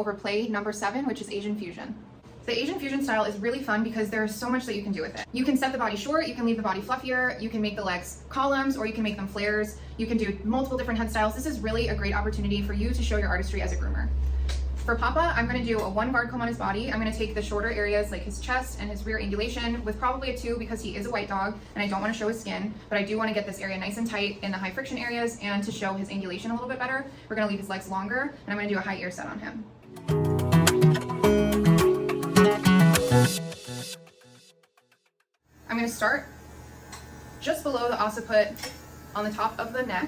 over play number 7, which is Asian Fusion. The Asian Fusion style is really fun because there's so much that you can do with it. You can set the body short, you can leave the body fluffier, you can make the legs columns, or you can make them flares. You can do multiple different head styles. This is really a great opportunity for you to show your artistry as a groomer. For Papa, I'm going to do a 1 guard comb on his body. I'm going to take the shorter areas like his chest and his rear angulation with probably a 2 because he is a white dog and I don't want to show his skin, but I do want to get this area nice and tight in the high friction areas and to show his angulation a little bit better. We're going to leave his legs longer and I'm going to do a high ear set on him. I'm going to start just below the occiput on the top of the neck.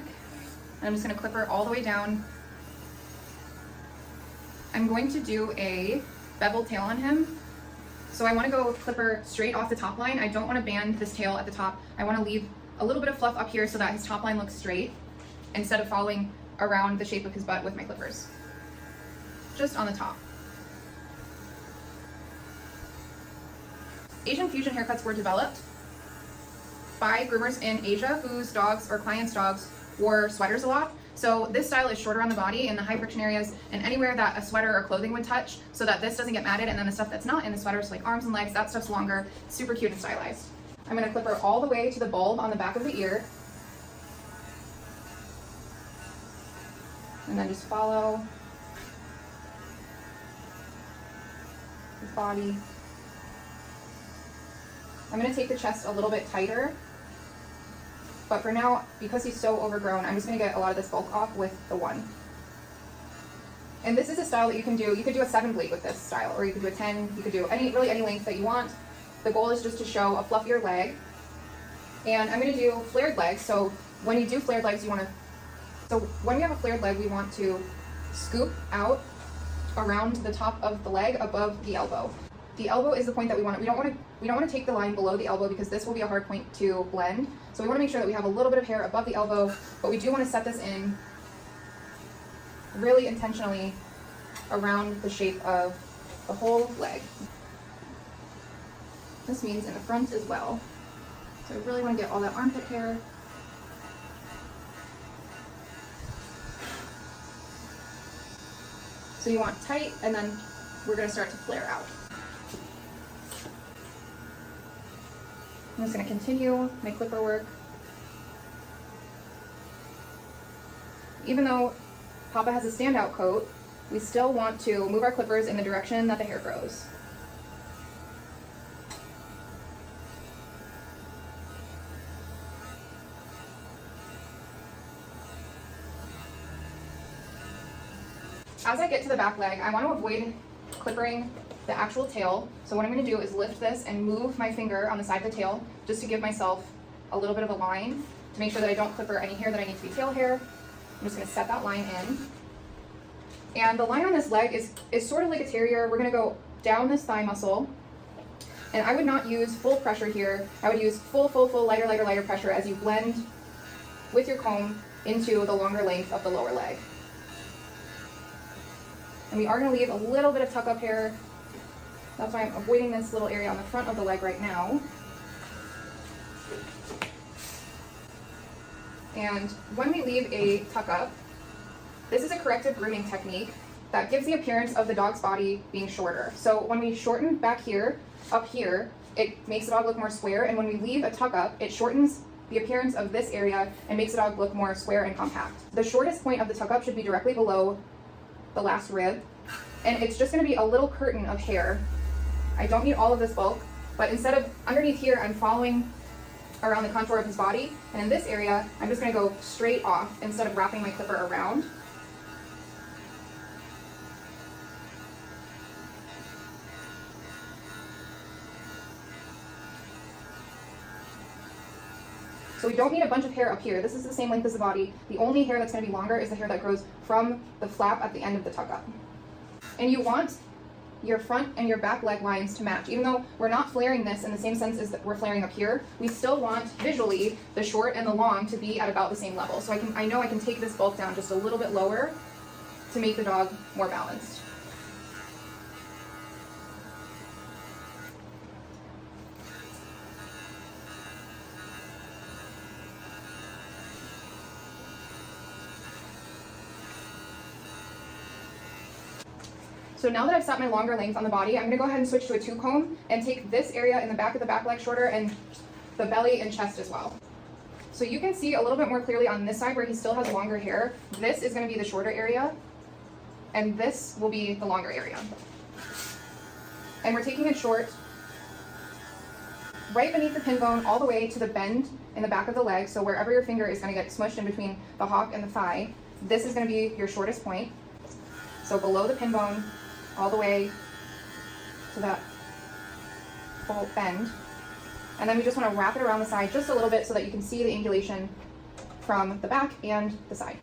And I'm just going to clip her all the way down. I'm going to do a bevel tail on him. So I want to go clipper straight off the top line. I don't want to band this tail at the top. I want to leave a little bit of fluff up here so that his top line looks straight instead of following around the shape of his butt with my clippers. Just on the top. Asian Fusion haircuts were developed by groomers in Asia whose dogs or clients' dogs wore sweaters a lot. So this style is shorter on the body in the high friction areas and anywhere that a sweater or clothing would touch so that this doesn't get matted, and then the stuff that's not in the sweaters like arms and legs, that stuff's longer, super cute and stylized. I'm going to clip her all the way to the bulb on the back of the ear. And then just follow his body. I'm going to take the chest a little bit tighter. But for now, because he's so overgrown, I'm just going to get a lot of this bulk off with the 1. And this is a style that you can do. You could do a 7 bleed with this style, or you could do a 10. You could do really any length that you want. The goal is just to show a fluffier leg. And I'm going to do flared legs. So when you do flared legs, when we have a flared leg, we want to scoop out around the top of the leg above the elbow. The elbow is the point that we want. We don't want to take the line below the elbow because this will be a hard point to blend. So we want to make sure that we have a little bit of hair above the elbow, but we do want to set this in really intentionally around the shape of the whole leg. This means in the front as well. So I really want to get all that armpit hair. So you want tight, and then we're going to start to flare out. I'm just going to continue my clipper work. Even though Papa has a standout coat, we still want to move our clippers in the direction that the hair grows. As I get to the back leg, I want to avoid clippering the actual tail. So what I'm going to do is lift this and move my finger on the side of the tail just to give myself a little bit of a line to make sure that I don't clipper any hair that I need to be tail hair. I'm just going to set that line in. And the line on this leg is sort of like a terrier. We're going to go down this thigh muscle. And I would not use full pressure here. I would use full, lighter pressure as you blend with your comb into the longer length of the lower leg. And we are going to leave a little bit of tuck up hair. That's why I'm avoiding this little area on the front of the leg right now. And when we leave a tuck up, this is a corrective grooming technique that gives the appearance of the dog's body being shorter. So when we shorten back here, up here, it makes the dog look more square. And when we leave a tuck up, it shortens the appearance of this area and makes the dog look more square and compact. The shortest point of the tuck up should be directly below the last rib. And it's just going to be a little curtain of hair. I don't need all of this bulk, but instead of underneath here, I'm following around the contour of his body. And in this area, I'm just going to go straight off instead of wrapping my clipper around. So we don't need a bunch of hair up here. This is the same length as the body. The only hair that's going to be longer is the hair that grows from the flap at the end of the tuck up. And you want your front and your back leg lines to match. Even though we're not flaring this in the same sense as that we're flaring up here, we still want visually the short and the long to be at about the same level. So I know I can take this bulk down just a little bit lower to make the dog more balanced. So now that I've set my longer length on the body, I'm gonna go ahead and switch to a 2-comb and take this area in the back of the back leg shorter and the belly and chest as well. So you can see a little bit more clearly on this side where he still has longer hair. This is gonna be the shorter area, and this will be the longer area. And we're taking it short right beneath the pin bone all the way to the bend in the back of the leg. So wherever your finger is gonna get smushed in between the hock and the thigh, this is gonna be your shortest point. So below the pin bone, all the way to that full bend. And then we just want to wrap it around the side just a little bit so that you can see the angulation from the back and the side.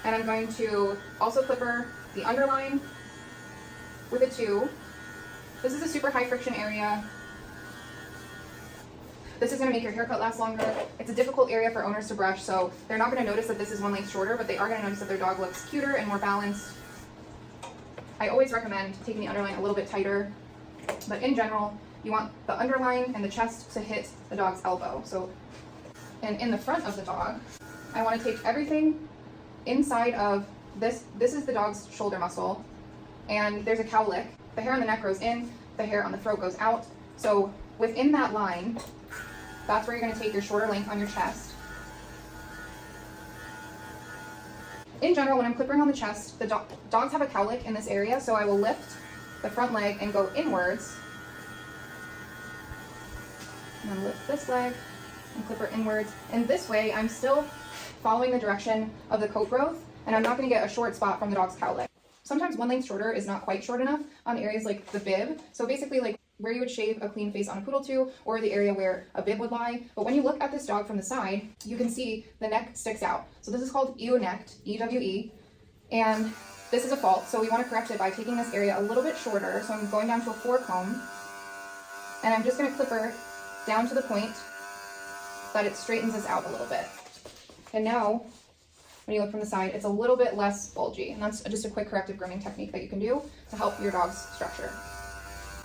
And I'm going to also clipper the underline with a 2. This is a super high friction area. This is going to make your haircut last longer. It's a difficult area for owners to brush, so they're not going to notice that this is one length shorter, but they are going to notice that their dog looks cuter and more balanced. I always recommend taking the underline a little bit tighter, but in general, you want the underline and the chest to hit the dog's elbow. So, and in the front of the dog, I want to take everything inside of this. This is the dog's shoulder muscle, and there's a cowlick. The hair on the neck grows in, the hair on the throat goes out. So within that line, that's where you're going to take your shorter length on your chest. In general, when I'm clippering on the chest, the dogs have a cowlick in this area, so I will lift the front leg and go inwards. And then lift this leg and clipper inwards. And this way, I'm still following the direction of the coat growth, and I'm not going to get a short spot from the dog's cowlick. Sometimes one length shorter is not quite short enough on areas like the bib. So basically like where you would shave a clean face on a poodle to, or the area where a bib would lie. But when you look at this dog from the side, you can see the neck sticks out. So this is called ewe-necked, E-W-E, and this is a fault. So we want to correct it by taking this area a little bit shorter. So I'm going down to a 4-comb, and I'm just going to clipper down to the point that it straightens this out a little bit. And now, when you look from the side, it's a little bit less bulgy, and that's just a quick corrective grooming technique that you can do to help your dog's structure.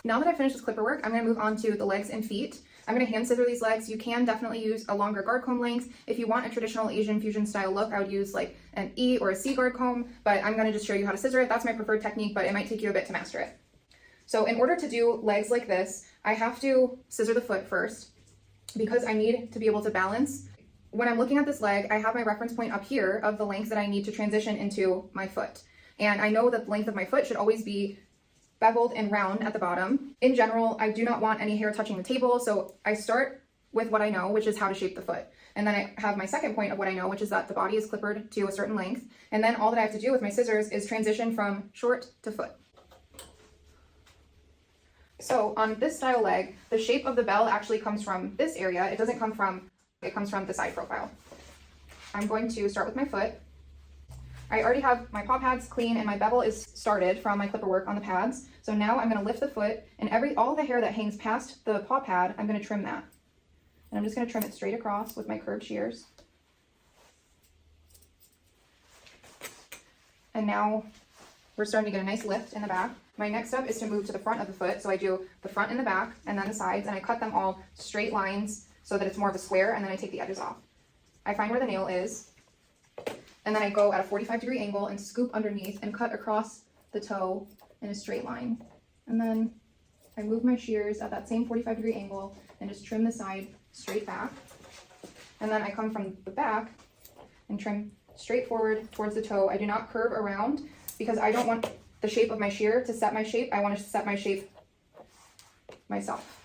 Now that I've finished this clipper work, I'm going to move on to the legs and feet. I'm going to hand scissor these legs. You can definitely use a longer guard comb length. If you want a traditional Asian fusion style look, I would use like an E or a C guard comb, but I'm going to just show you how to scissor it. That's my preferred technique, but it might take you a bit to master it. So in order to do legs like this, I have to scissor the foot first because I need to be able to balance. When I'm looking at this leg, I have my reference point up here of the length that I need to transition into my foot. And I know that the length of my foot should always be beveled and round at the bottom. In general, I do not want any hair touching the table, so I start with what I know, which is how to shape the foot. And then I have my second point of what I know, which is that the body is clippered to a certain length. And then all that I have to do with my scissors is transition from short to foot. So on this style leg, the shape of the bell actually comes from this area. It doesn't come from, it comes from the side profile. I'm going to start with my foot. I already have my paw pads clean and my bevel is started from my clipper work on the pads. So now I'm going to lift the foot, and all the hair that hangs past the paw pad, I'm going to trim that. And I'm just going to trim it straight across with my curved shears. And now we're starting to get a nice lift in the back. My next step is to move to the front of the foot. So I do the front and the back and then the sides, and I cut them all straight lines so that it's more of a square, and then I take the edges off. I find where the nail is, and then I go at a 45-degree angle and scoop underneath and cut across the toe in a straight line. And then I move my shears at that same 45-degree angle and just trim the side straight back. And then I come from the back and trim straight forward towards the toe. I do not curve around because I don't want the shape of my shear to set my shape. I want to set my shape myself.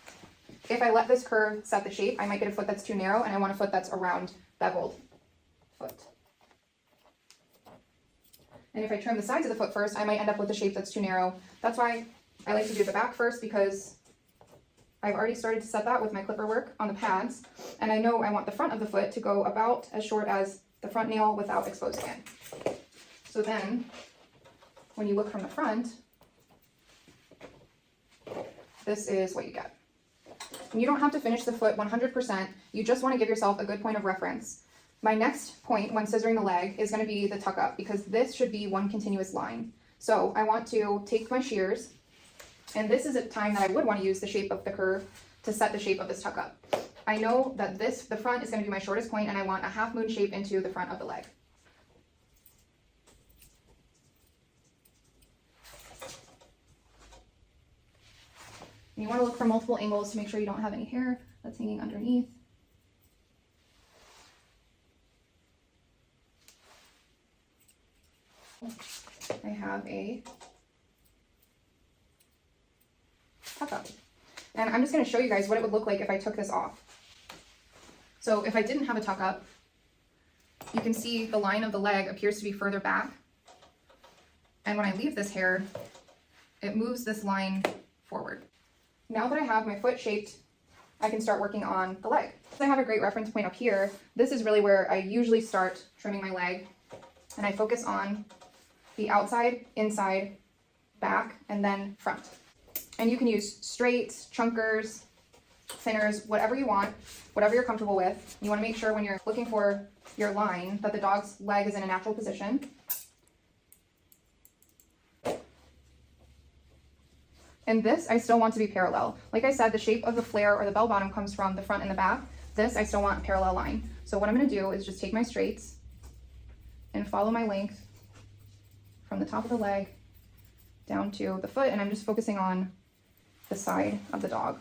If I let this curve set the shape, I might get a foot that's too narrow, and I want a foot that's a round, beveled foot. And if I trim the sides of the foot first, I might end up with a shape that's too narrow. That's why I like to do the back first, because I've already started to set that with my clipper work on the pads, and I know I want the front of the foot to go about as short as the front nail without exposing it. So then, when you look from the front, this is what you get. And you don't have to finish the foot 100%, you just want to give yourself a good point of reference. My next point when scissoring the leg is going to be the tuck up, because this should be one continuous line. So I want to take my shears, and this is a time that I would want to use the shape of the curve to set the shape of this tuck up. I know that the front is going to be my shortest point, and I want a half moon shape into the front of the leg. And you want to look for multiple angles to make sure you don't have any hair that's hanging underneath. I have a tuck up. And I'm just going to show you guys what it would look like if I took this off. So if I didn't have a tuck up, you can see the line of the leg appears to be further back. And when I leave this hair, it moves this line forward. Now that I have my foot shaped, I can start working on the leg. So I have a great reference point up here. This is really where I usually start trimming my leg. And I focus on the outside, inside, back, and then front. And you can use straights, chunkers, thinners, whatever you want, whatever you're comfortable with. You want to make sure when you're looking for your line that the dog's leg is in a natural position. And this I still want to be parallel. Like I said, the shape of the flare or the bell bottom comes from the front and the back. This I still want a parallel line. So what I'm going to do is just take my straights and follow my length from the top of the leg down to the foot, and I'm just focusing on the side of the dog.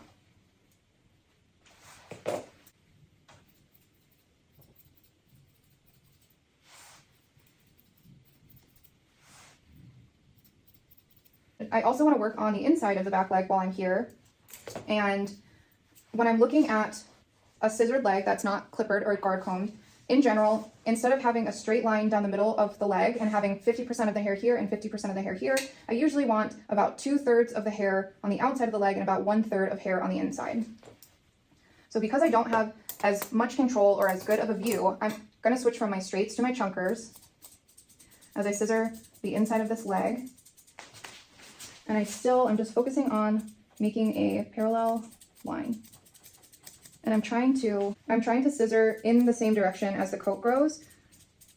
I also want to work on the inside of the back leg while I'm here. And when I'm looking at a scissored leg that's not clippered or guard combed, in general, instead of having a straight line down the middle of the leg and having 50% of the hair here and 50% of the hair here, I usually want about 2/3 of the hair on the outside of the leg and about 1/3 of hair on the inside. So because I don't have as much control or as good of a view, I'm going to switch from my straights to my chunkers as I scissor the inside of this leg. And I'm just focusing on making a parallel line. And I'm trying to scissor in the same direction as the coat grows.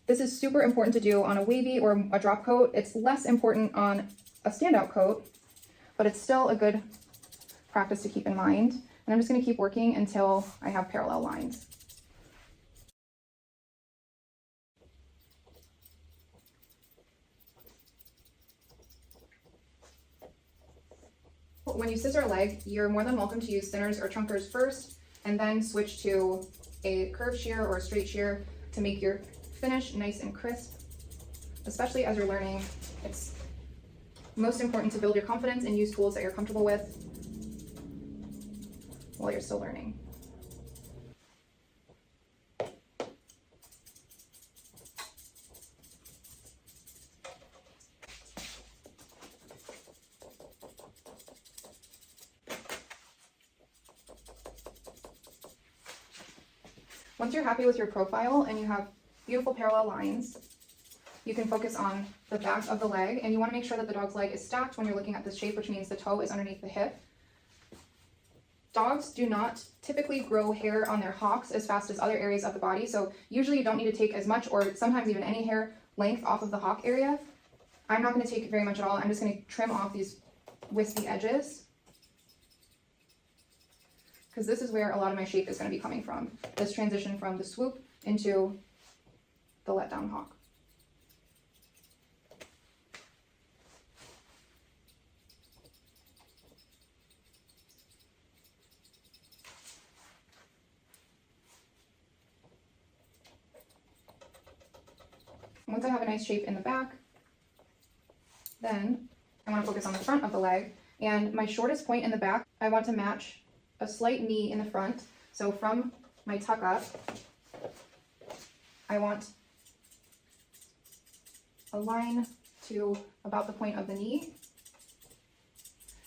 This is super important to do on a wavy or a drop coat. It's less important on a standout coat, but it's still a good practice to keep in mind. And I'm just going to keep working until I have parallel lines. When you scissor a leg, you're more than welcome to use thinners or chunkers first, and then switch to a curved shear or a straight shear to make your finish nice and crisp. Especially as you're learning, it's most important to build your confidence and use tools that you're comfortable with while you're still learning. Once you're happy with your profile and you have beautiful parallel lines, you can focus on the back of the leg, and you want to make sure that the dog's leg is stacked when you're looking at this shape, which means the toe is underneath the hip. Dogs do not typically grow hair on their hocks as fast as other areas of the body, so usually you don't need to take as much or sometimes even any hair length off of the hock area. I'm not going to take very much at all. I'm just going to trim off these wispy edges, because this is where a lot of my shape is going to be coming from. This transition from the swoop into the let down hawk. Once I have a nice shape in the back, then I want to focus on the front of the leg, and my shortest point in the back, I want to match a slight knee in the front. So from my tuck up, I want a line to about the point of the knee.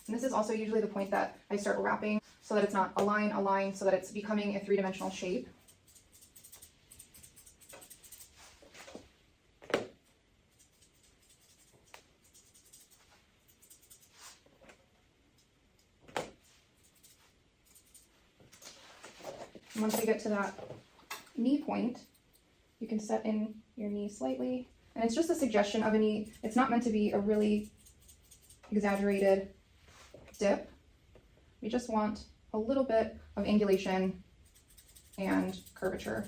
And this is also usually the point that I start wrapping so that it's not a line, so that it's becoming a three-dimensional shape. And once we get to that knee point, you can set in your knee slightly. And it's just a suggestion of a knee. It's not meant to be a really exaggerated dip. We just want a little bit of angulation and curvature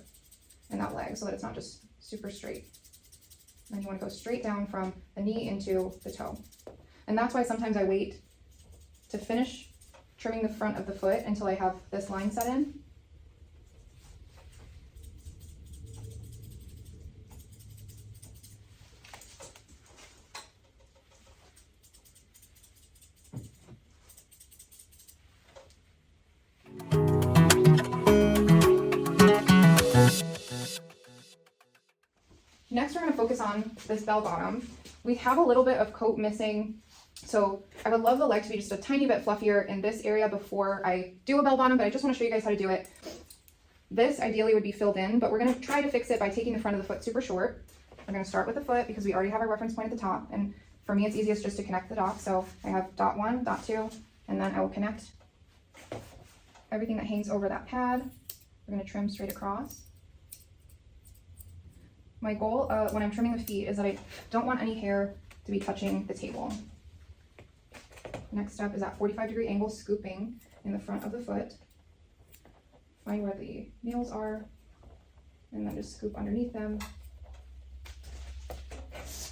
in that leg so that it's not just super straight. And you want to go straight down from the knee into the toe. And that's why sometimes I wait to finish trimming trimming the front of the foot until I have this line set in. Next, we're going to focus on this bell bottom. We have a little bit of coat missing, so I would love the leg to be just a tiny bit fluffier in this area before I do a bell bottom, but I just want to show you guys how to do it. This ideally would be filled in, but we're going to try to fix it by taking the front of the foot super short. We're going to start with the foot because we already have our reference point at the top, and for me it's easiest just to connect the dots. So I have dot 1, dot 2, and then I will connect everything that hangs over that pad. We're going to trim straight across. My goal when I'm trimming the feet is that I don't want any hair to be touching the table. Next step is at 45-degree angle, scooping in the front of the foot. Find where the nails are, and then just scoop underneath them.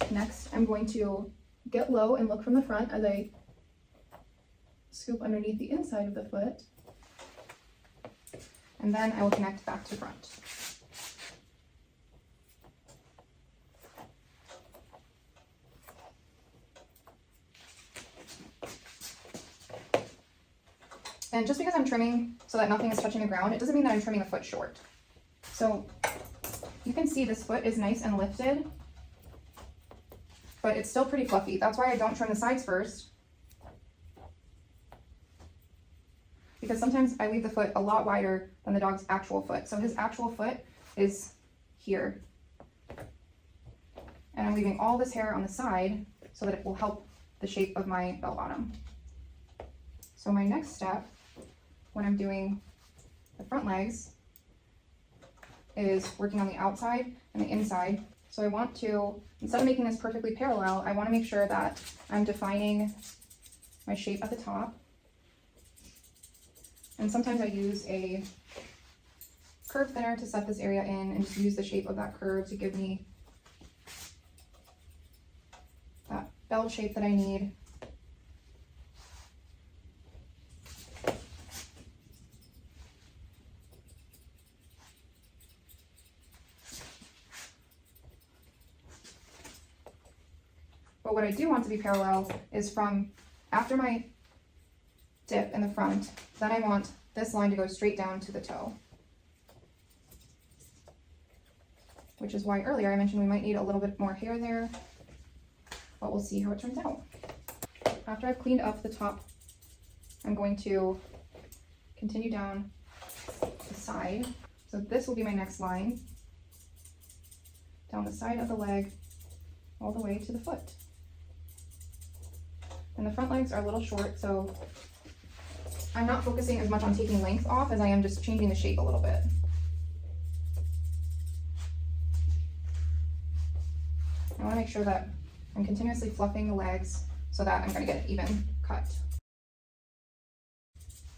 Next, I'm going to get low and look from the front as I scoop underneath the inside of the foot. And then I will connect back to front. And just because I'm trimming so that nothing is touching the ground, it doesn't mean that I'm trimming the foot short. So you can see this foot is nice and lifted, but it's still pretty fluffy. That's why I don't trim the sides first, because sometimes I leave the foot a lot wider than the dog's actual foot. So his actual foot is here. And I'm leaving all this hair on the side so that it will help the shape of my bell bottom. So my next step, when I'm doing the front legs, is working on the outside and the inside. So I want to, instead of making this perfectly parallel, I want to make sure that I'm defining my shape at the top. And sometimes I use a curve thinner to set this area in and just use the shape of that curve to give me that bell shape that I need. But what I do want to be parallel is from after my dip in the front, then I want this line to go straight down to the toe. Which is why earlier I mentioned we might need a little bit more hair there, but we'll see how it turns out. After I've cleaned up the top, I'm going to continue down the side. So this will be my next line, down the side of the leg, all the way to the foot. And the front legs are a little short, so I'm not focusing as much on taking length off as I am just changing the shape a little bit. I want to make sure that I'm continuously fluffing the legs so that I'm going to get an even cut.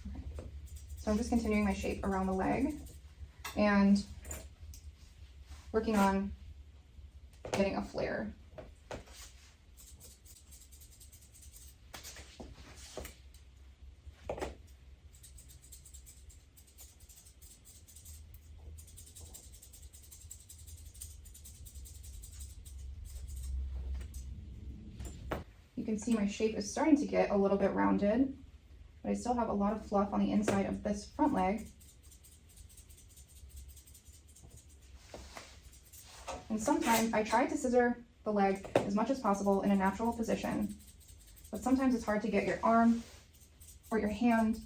Okay. So I'm just continuing my shape around the leg and working on getting a flare. You can see my shape is starting to get a little bit rounded, but I still have a lot of fluff on the inside of this front leg. And sometimes I try to scissor the leg as much as possible in a natural position, but sometimes it's hard to get your arm or your hand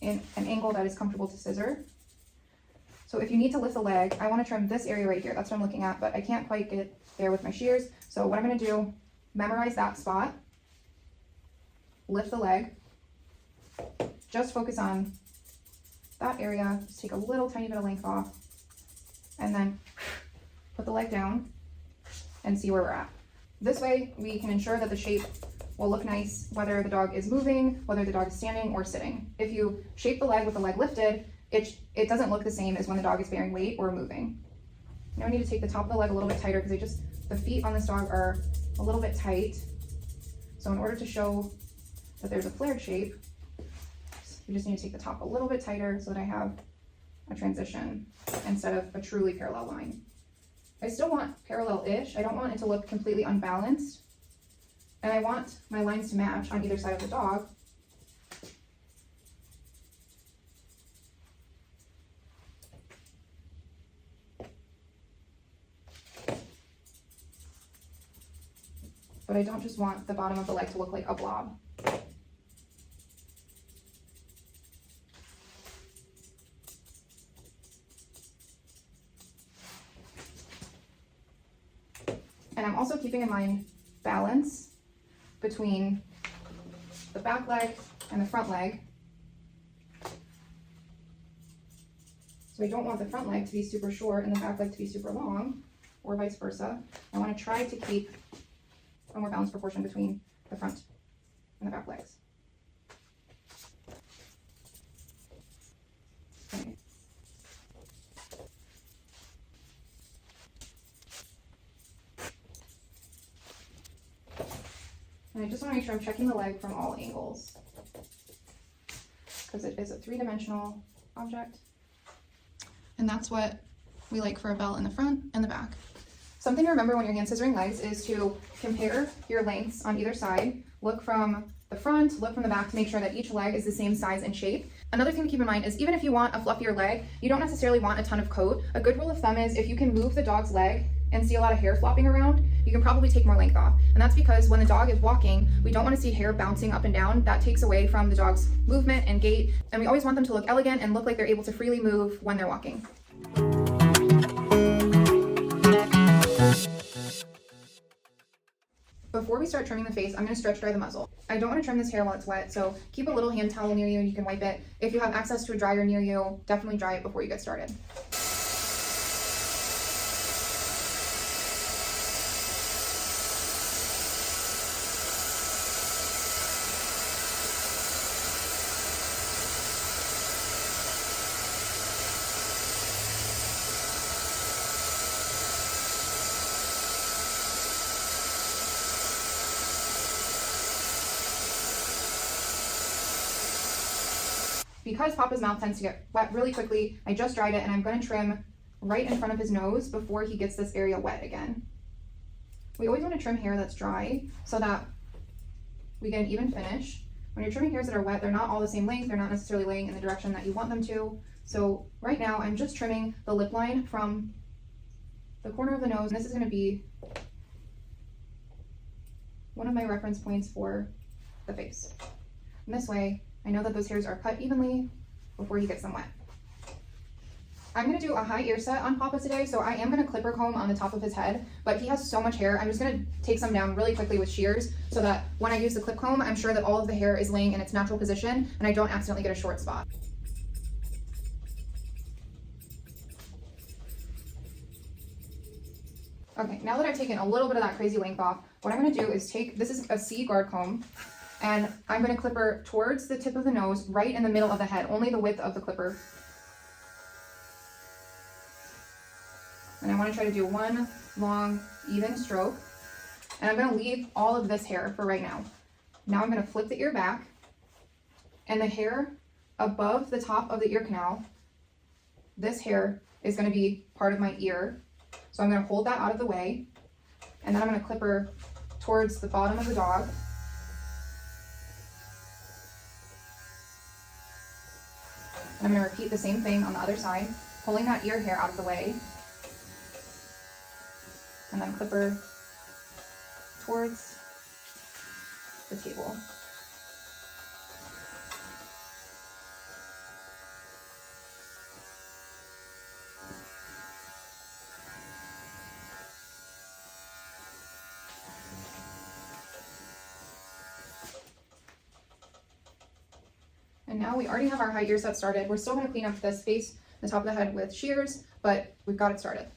in an angle that is comfortable to scissor. So if you need to lift the leg, I want to trim this area right here. That's what I'm looking at, but I can't quite get there with my shears. So what I'm going to do, memorize that spot, lift the leg, just focus on that area, just take a little tiny bit of length off, and then put the leg down and see where we're at. This way we can ensure that the shape will look nice whether the dog is moving, whether the dog is standing or sitting. If you shape the leg with the leg lifted, it doesn't look the same as when the dog is bearing weight or moving. Now I need to take the top of the leg a little bit tighter because the feet on this dog are a little bit tight. So in order to show that there's a flared shape, We just need to take the top a little bit tighter so that I have a transition instead of a truly parallel line. I still want parallel-ish. I don't want it to look completely unbalanced. And I want my lines to match on either side of the dog. But I don't just want the bottom of the leg to look like a blob. And I'm also keeping in mind balance between the back leg and the front leg. So I don't want the front leg to be super short and the back leg to be super long, or vice versa. I want to try to keep a more balanced proportion between the front and the back legs. Okay. And I just want to make sure I'm checking the leg from all angles, because it is a three-dimensional object. And that's what we like for a belt in the front and the back. Something to remember when you're hand scissoring legs is to compare your lengths on either side. Look from the front, look from the back to make sure that each leg is the same size and shape. Another thing to keep in mind is even if you want a fluffier leg, you don't necessarily want a ton of coat. A good rule of thumb is if you can move the dog's leg and see a lot of hair flopping around, you can probably take more length off. And that's because when the dog is walking, we don't want to see hair bouncing up and down. That takes away from the dog's movement and gait. And we always want them to look elegant and look like they're able to freely move when they're walking. Before we start trimming the face, I'm going to stretch dry the muzzle. I don't want to trim this hair while it's wet, so keep a little hand towel near you and you can wipe it. If you have access to a dryer near you, definitely dry it before you get started. Because Papa's mouth tends to get wet really quickly, I just dried it and I'm going to trim right in front of his nose before he gets this area wet again. We always want to trim hair that's dry so that we get an even finish. When you're trimming hairs that are wet, they're not all the same length, they're not necessarily laying in the direction that you want them to. So right now I'm just trimming the lip line from the corner of the nose, and this is going to be one of my reference points for the face. And this way, I know that those hairs are cut evenly before he gets them wet. I'm going to do a high ear set on Papa today, so I am going to clipper comb on the top of his head, but he has so much hair, I'm just going to take some down really quickly with shears so that when I use the clip comb, I'm sure that all of the hair is laying in its natural position and I don't accidentally get a short spot. Okay, now that I've taken a little bit of that crazy length off, what I'm going to do is take, this is a C guard comb, and I'm going to clipper towards the tip of the nose, right in the middle of the head, only the width of the clipper. And I want to try to do one long, even stroke. And I'm going to leave all of this hair for right now. Now I'm going to flip the ear back, and the hair above the top of the ear canal, this hair is going to be part of my ear. So I'm going to hold that out of the way, and then I'm going to clipper towards the bottom of the dog. And I'm going to repeat the same thing on the other side, pulling that ear hair out of the way, and then clipper towards the table. And now we already have our high ear set started. We're still going to clean up this face, the top of the head with shears, but we've got it started.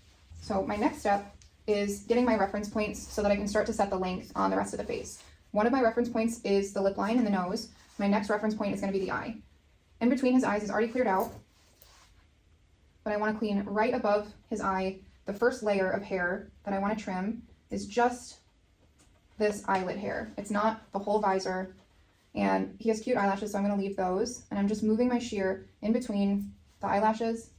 So my next step is getting my reference points so that I can start to set the length on the rest of the face. One of my reference points is the lip line and the nose. My next reference point is going to be the eye. In between his eyes is already cleared out, but I want to clean right above his eye. The first layer of hair that I want to trim is just this eyelid hair. It's not the whole visor. And he has cute eyelashes, so I'm going to leave those. And I'm just moving my shear in between the eyelashes,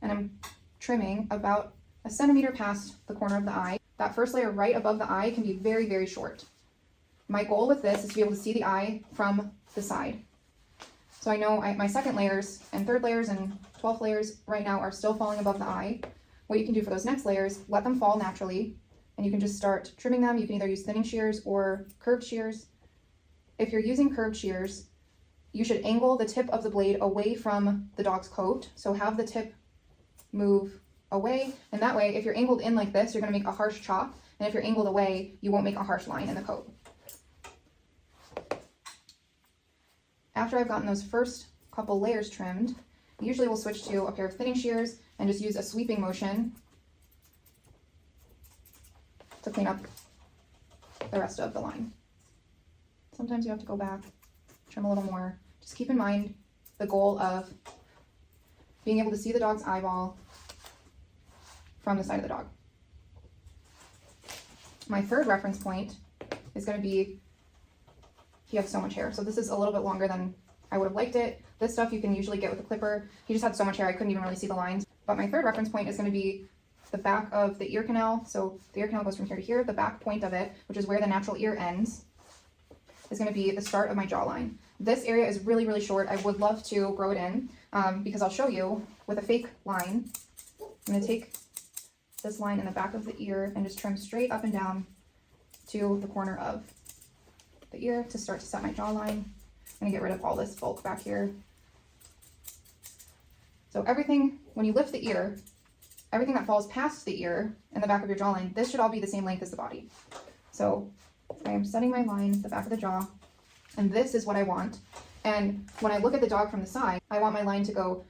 and I'm trimming about a centimeter past the corner of the eye. That first layer right above the eye can be very, very short. My goal with this is to be able to see the eye from the side. So I know my second layers and third layers and 12th layers right now are still falling above the eye. What you can do for those next layers, let them fall naturally, and you can just start trimming them. You can either use thinning shears or curved shears. If you're using curved shears, you should angle the tip of the blade away from the dog's coat. So have the tip move away, and that way, if you're angled in like this, you're going to make a harsh chop, and if you're angled away, you won't make a harsh line in the coat. After I've gotten those first couple layers trimmed, usually we'll switch to a pair of thinning shears and just use a sweeping motion to clean up the rest of the line. Sometimes you have to go back, trim a little more. Just keep in mind the goal of being able to see the dog's eyeball from the side of the dog. My third reference point is going to be, he has so much hair. So this is a little bit longer than I would have liked it. This stuff you can usually get with a clipper. He just had so much hair I couldn't even really see the lines. But my third reference point is going to be the back of the ear canal. So the ear canal goes from here to here. The back point of it, which is where the natural ear ends, is going to be the start of my jawline. This area is really, really short. I would love to grow it in because I'll show you with a fake line. I'm going to take this line in the back of the ear and just trim straight up and down to the corner of the ear to start to set my jawline. I'm going to get rid of all this bulk back here. So everything, when you lift the ear, everything that falls past the ear and the back of your jawline, this should all be the same length as the body. So I am setting my line, the back of the jaw, and this is what I want. And when I look at the dog from the side, I want my line to go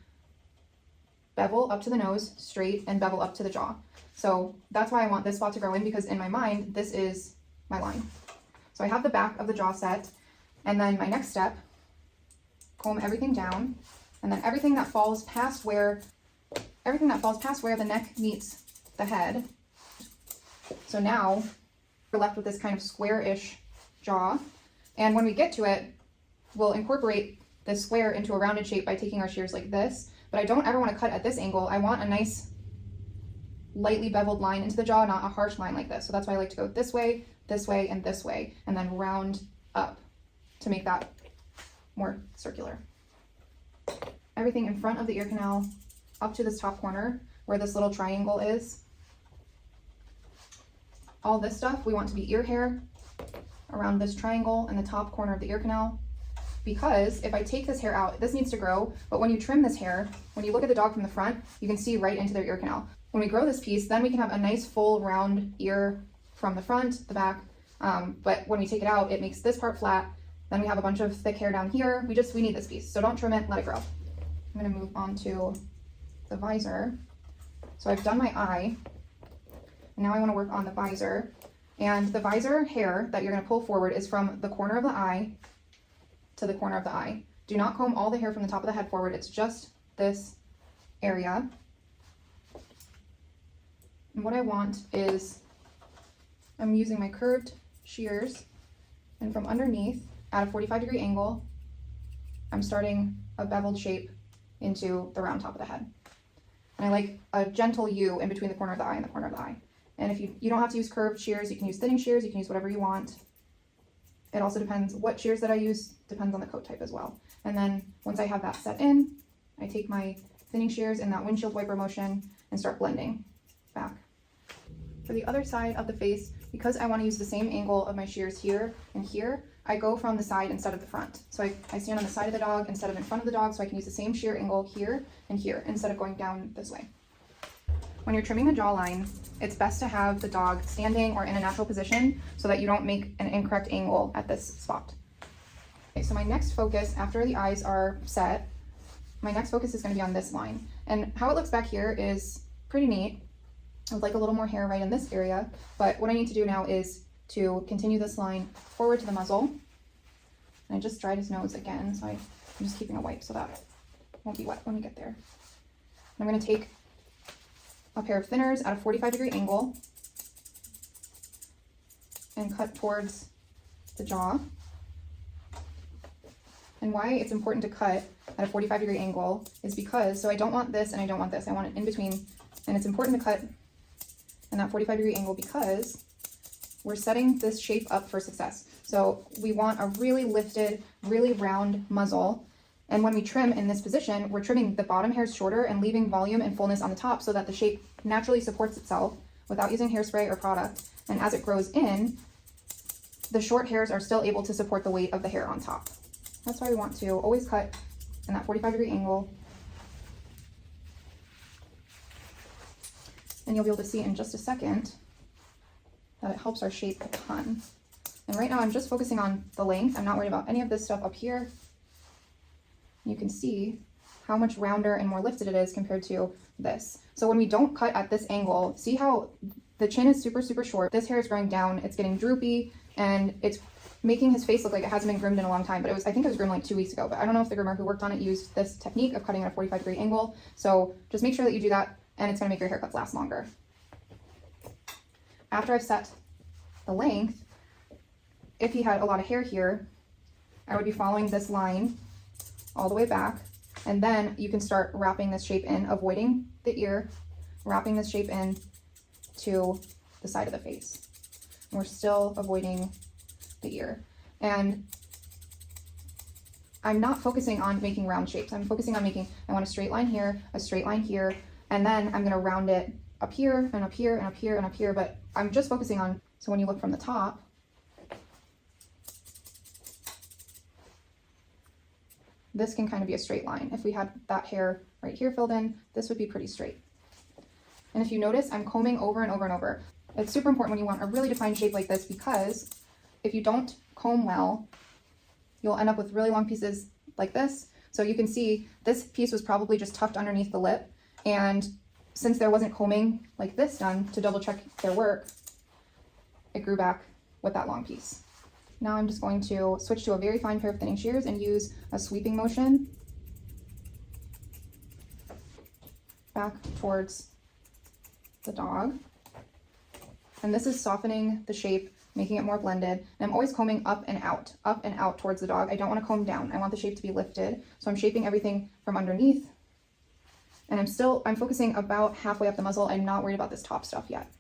bevel up to the nose, straight, and bevel up to the jaw. So that's why I want this spot to grow in, because in my mind, this is my line. So I have the back of the jaw set, and then my next step, comb everything down, and then everything that falls past where the neck meets the head. So now we're left with this kind of square-ish jaw, and when we get to it, we'll incorporate this square into a rounded shape by taking our shears like this. But I don't ever want to cut at this angle. I want a nice lightly beveled line into the jaw, not a harsh line like this. So that's why I like to go this way, and this way, and then round up to make that more circular. Everything in front of the ear canal up to this top corner where this little triangle is. All this stuff we want to be ear hair around this triangle in the top corner of the ear canal, because if I take this hair out, this needs to grow, but when you trim this hair, when you look at the dog from the front, you can see right into their ear canal. When we grow this piece, then we can have a nice full round ear from the front, the back, but when we take it out, it makes this part flat. Then we have a bunch of thick hair down here. We need this piece, so don't trim it, let it grow. I'm gonna move on to the visor. So I've done my eye, and now I wanna work on the visor. And the visor hair that you're gonna pull forward is from the corner of the eye to the corner of the eye. Do not comb all the hair from the top of the head forward, it's just this area. And what I want is, I'm using my curved shears, and from underneath, at a 45-degree angle, I'm starting a beveled shape into the round top of the head. And I like a gentle U in between the corner of the eye and the corner of the eye. And if you don't have to use curved shears, you can use thinning shears, you can use whatever you want. It also depends what shears that I use, depends on the coat type as well. And then once I have that set in, I take my thinning shears in that windshield wiper motion and start blending back. For the other side of the face, because I want to use the same angle of my shears here and here, I go from the side instead of the front. So I stand on the side of the dog instead of in front of the dog, so I can use the same shear angle here and here instead of going down this way. When you're trimming the jawline, it's best to have the dog standing or in a natural position so that you don't make an incorrect angle at this spot. Okay, so my next focus after the eyes are set, my next focus is going to be on this line. And how it looks back here is pretty neat. I would like a little more hair right in this area, but what I need to do now is to continue this line forward to the muzzle. And I just dried his nose again, so I'm just keeping a wipe so that it won't be wet when we get there. And I'm going to take a pair of thinners at a 45-degree angle and cut towards the jaw. And why it's important to cut at a 45-degree angle is because, so I don't want this and I don't want this. I want it in between. And it's important to cut in that 45-degree angle because we're setting this shape up for success. So we want a really lifted, really round muzzle. And when we trim in this position, we're trimming the bottom hairs shorter and leaving volume and fullness on the top so that the shape naturally supports itself without using hairspray or product. And as it grows in, the short hairs are still able to support the weight of the hair on top. That's why we want to always cut in that 45-degree angle. And you'll be able to see in just a second that it helps our shape a ton. And right now I'm just focusing on the length. I'm not worried about any of this stuff up here. You can see how much rounder and more lifted it is compared to this. So when we don't cut at this angle, see how the chin is super, super short. This hair is growing down, it's getting droopy, and it's making his face look like it hasn't been groomed in a long time. But I think it was groomed like 2 weeks ago, but I don't know if the groomer who worked on it used this technique of cutting at a 45-degree angle. So just make sure that you do that, and it's gonna make your haircuts last longer. After I've set the length, if he had a lot of hair here, I would be following this line all the way back, and then you can start wrapping this shape in, avoiding the ear, wrapping this shape in to the side of the face. And we're still avoiding the ear. And I'm not focusing on making round shapes. I'm focusing on making, I want a straight line here, a straight line here, and then I'm gonna round it up here and up here and up here and up here, but I'm just focusing on, so when you look from the top, this can kind of be a straight line. If we had that hair right here filled in, this would be pretty straight. And if you notice, I'm combing over and over and over. It's super important when you want a really defined shape like this, because if you don't comb well, you'll end up with really long pieces like this. So you can see this piece was probably just tucked underneath the lip. And since there wasn't combing like this done to double check their work, it grew back with that long piece. Now I'm just going to switch to a very fine pair of thinning shears and use a sweeping motion back towards the dog. And this is softening the shape, making it more blended. And I'm always combing up and out towards the dog. I don't want to comb down. I want the shape to be lifted. So I'm shaping everything from underneath. And I'm focusing about halfway up the muzzle. I'm not worried about this top stuff yet.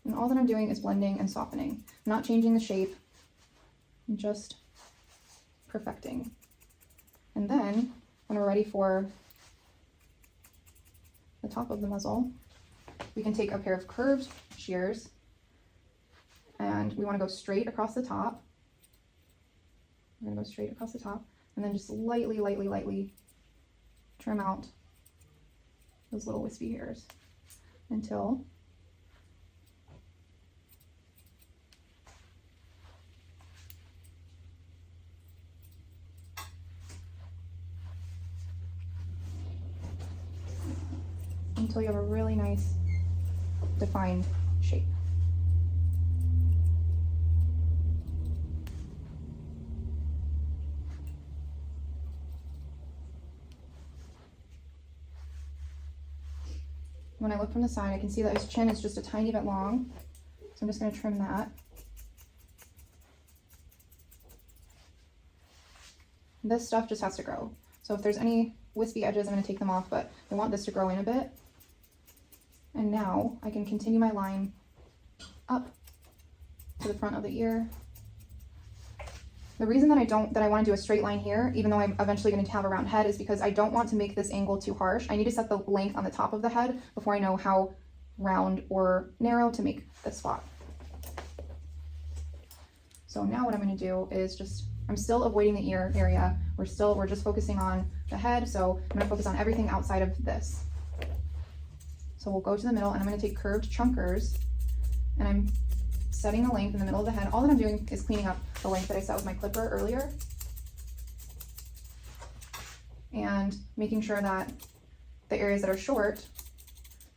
And all that I'm doing is blending and softening. I'm not changing the shape, I'm just perfecting. And then when we're ready for the top of the muzzle, we can take a pair of curved shears and we want to go straight across the top. We're going to go straight across the top and then just lightly, lightly, lightly trim out those little wispy hairs until you have a really nice defined shape. When I look from the side, I can see that his chin is just a tiny bit long, so I'm just going to trim that. This stuff just has to grow. So if there's any wispy edges, I'm going to take them off, but I want this to grow in a bit. And now I can continue my line up to the front of the ear. The reason that I want to do a straight line here, even though I'm eventually going to have a round head, is because I don't want to make this angle too harsh. I need to set the length on the top of the head before I know how round or narrow to make this spot. So now what I'm going to do is I'm still avoiding the ear area. We're just focusing on the head. So I'm going to focus on everything outside of this. So we'll go to the middle and I'm going to take curved chunkers and I'm setting the length in the middle of the head. All that I'm doing is cleaning up the length that I set with my clipper earlier and making sure that the areas that are short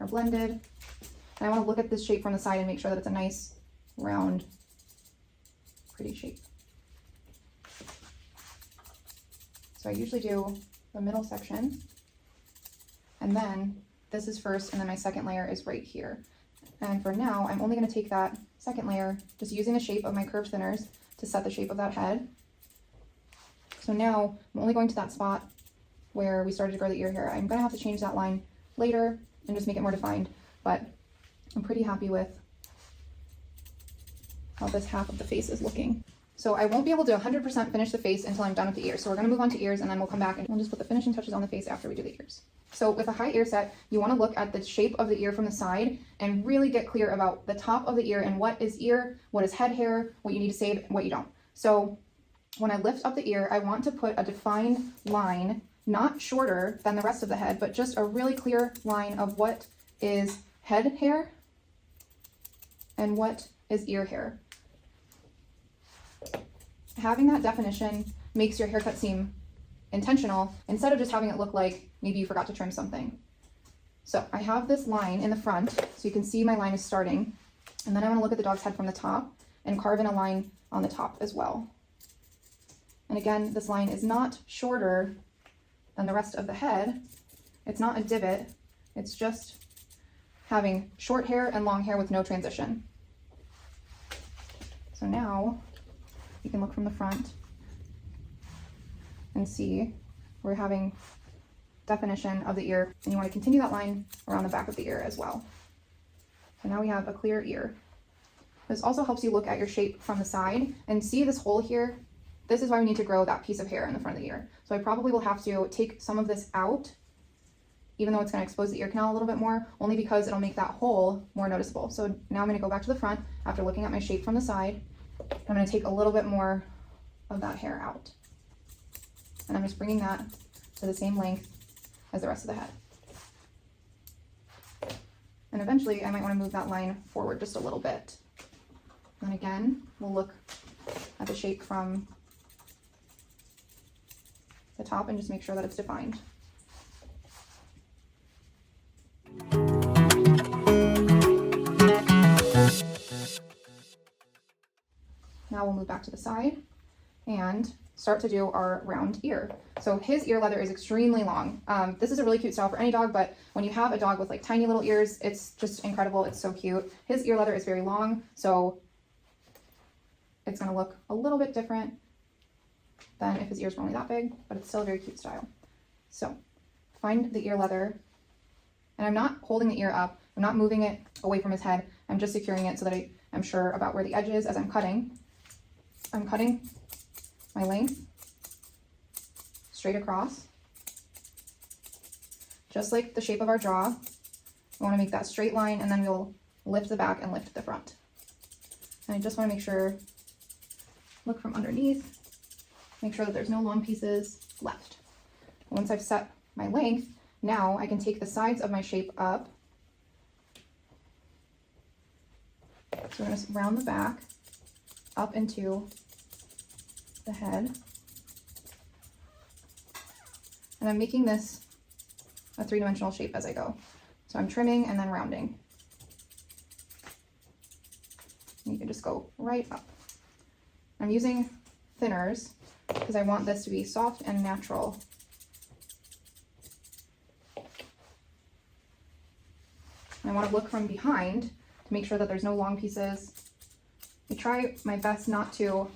are blended. And I want to look at this shape from the side and make sure that it's a nice, round, pretty shape. So I usually do the middle section and then this is first, and then my second layer is right here. And for now, I'm only going to take that second layer, just using the shape of my curved thinners to set the shape of that head. So now I'm only going to that spot where we started to grow the ear hair. I'm going to have to change that line later and just make it more defined, but I'm pretty happy with how this half of the face is looking. So I won't be able to 100% finish the face until I'm done with the ears. So we're going to move on to ears, and then we'll come back and we'll just put the finishing touches on the face after we do the ears. So with a high ear set, you want to look at the shape of the ear from the side and really get clear about the top of the ear and what is ear, what is head hair, what you need to save, and what you don't. So when I lift up the ear, I want to put a defined line, not shorter than the rest of the head, but just a really clear line of what is head hair and what is ear hair. Having that definition makes your haircut seem intentional instead of just having it look like maybe you forgot to trim something. So I have this line in the front, so you can see my line is starting, and then I want to look at the dog's head from the top and carve in a line on the top as well. And again, this line is not shorter than the rest of the head. It's not a divot. It's just having short hair and long hair with no transition. So now you can look from the front and see we're having definition of the ear, and you want to continue that line around the back of the ear as well. So now we have a clear ear. This also helps you look at your shape from the side and see this hole here. This is why we need to grow that piece of hair in the front of the ear. So I probably will have to take some of this out, even though it's going to expose the ear canal a little bit more, only because it'll make that hole more noticeable. So now I'm going to go back to the front after looking at my shape from the side. I'm going to take a little bit more of that hair out. And I'm just bringing that to the same length as the rest of the head. And eventually I might want to move that line forward just a little bit. And again, we'll look at the shape from the top and just make sure that it's defined. Now we'll move back to the side and start to do our round ear. So his ear leather is extremely long. This is a really cute style for any dog, but when you have a dog with like tiny little ears, it's just incredible. It's so cute. His ear leather is very long, so it's going to look a little bit different than if his ears were only that big, but it's still a very cute style. So find the ear leather, and I'm not holding the ear up. I'm not moving it away from his head. I'm just securing it so that I'm sure about where the edge is as I'm cutting. I'm cutting my length straight across, just like the shape of our jaw. We want to make that straight line, and then we'll lift the back and lift the front. And I just want to make sure, look from underneath, make sure that there's no long pieces left. Once I've set my length, now I can take the sides of my shape up. So we're going to round the back up into the head. And I'm making this a three-dimensional shape as I go. So I'm trimming and then rounding. And you can just go right up. I'm using thinners because I want this to be soft and natural. And I want to look from behind to make sure that there's no long pieces. I try my best not to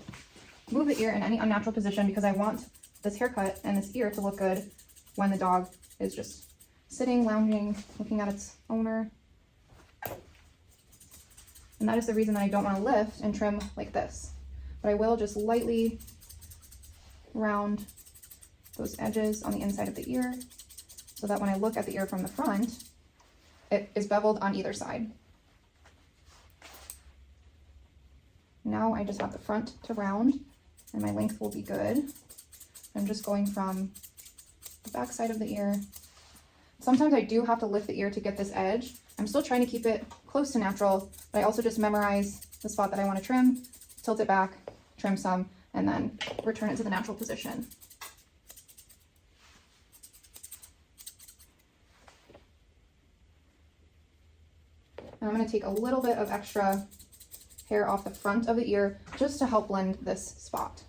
move the ear in any unnatural position because I want this haircut and this ear to look good when the dog is just sitting, lounging, looking at its owner. And that is the reason that I don't want to lift and trim like this. But I will just lightly round those edges on the inside of the ear so that when I look at the ear from the front, it is beveled on either side. Now I just have the front to round, and my length will be good. I'm just going from the back side of the ear. Sometimes I do have to lift the ear to get this edge. I'm still trying to keep it close to natural, but I also just memorize the spot that I want to trim, tilt it back, trim some, and then return it to the natural position. And I'm going to take a little bit of extra hair off the front of the ear just to help blend this spot.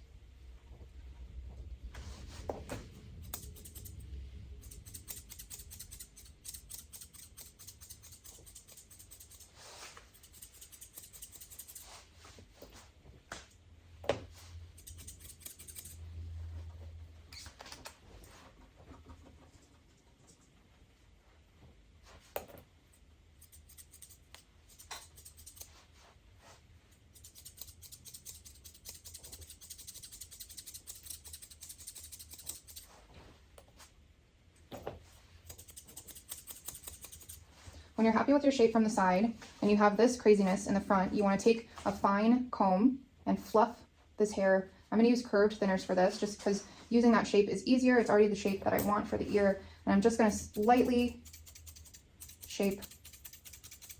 when you're happy with your shape from the side and you have this craziness in the front, you want to take a fine comb and fluff this hair. I'm going to use curved thinners for this just because using that shape is easier. It's already the shape that I want for the ear. And I'm just going to slightly shape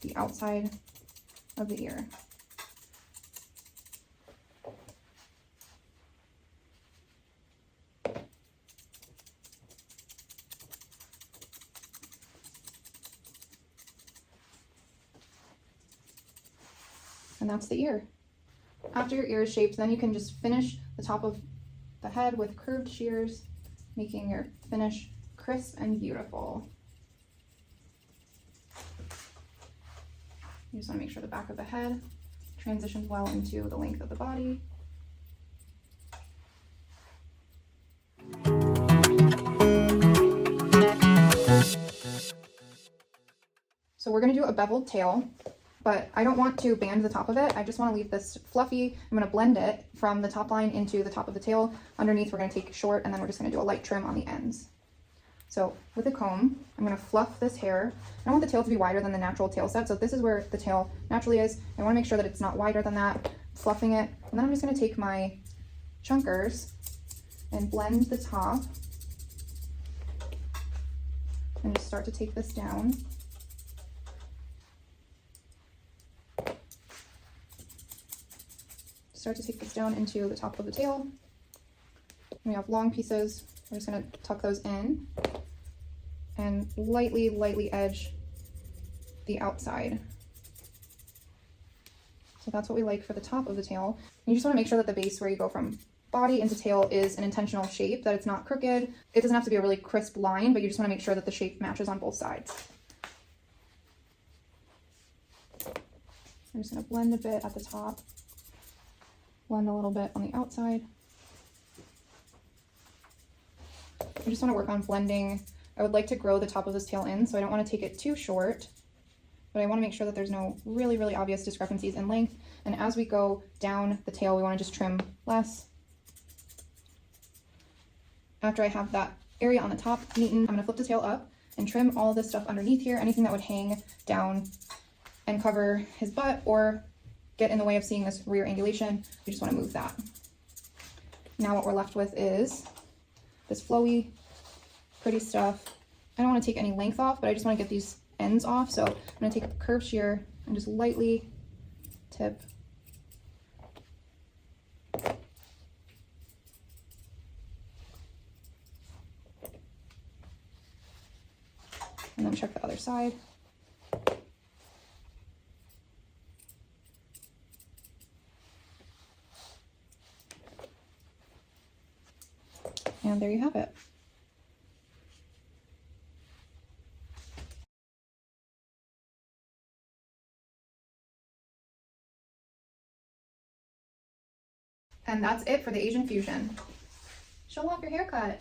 the outside of the ear. And that's the ear. After your ear is shaped, then you can just finish the top of the head with curved shears, making your finish crisp and beautiful. You just want to make sure the back of the head transitions well into the length of the body. So we're going to do a beveled tail, but I don't want to band the top of it. I just want to leave this fluffy. I'm going to blend it from the top line into the top of the tail. Underneath, we're going to take short, and then we're just going to do a light trim on the ends. So with a comb, I'm going to fluff this hair. I don't want the tail to be wider than the natural tail set. So this is where the tail naturally is. I want to make sure that it's not wider than that, fluffing it. And then I'm just going to take my chunkers and blend the top and just start to take this down. Start to take this down into the top of the tail. We have long pieces. We're just going to tuck those in and lightly edge the outside. So that's what we like for the top of the tail. You just want to make sure that the base where you go from body into tail is an intentional shape, that it's not crooked. It doesn't have to be a really crisp line, but you just want to make sure that the shape matches on both sides. I'm just going to blend a bit at the top, blend a little bit on the outside. I just want to work on blending. I would like to grow the top of this tail in, so I don't want to take it too short, but I want to make sure that there's no really obvious discrepancies in length. And as we go down the tail, we want to just trim less. After I have that area on the top neatened, I'm going to flip the tail up and trim all this stuff underneath here, anything that would hang down and cover his butt or get in the way of seeing this rear angulation. We just want to move that. Now what we're left with is this flowy, pretty stuff. I don't want to take any length off, but I just want to get these ends off. So I'm going to take a curved shear and just lightly tip. And then check the other side. And there you have it. And that's it for the Asian fusion. Show off your haircut.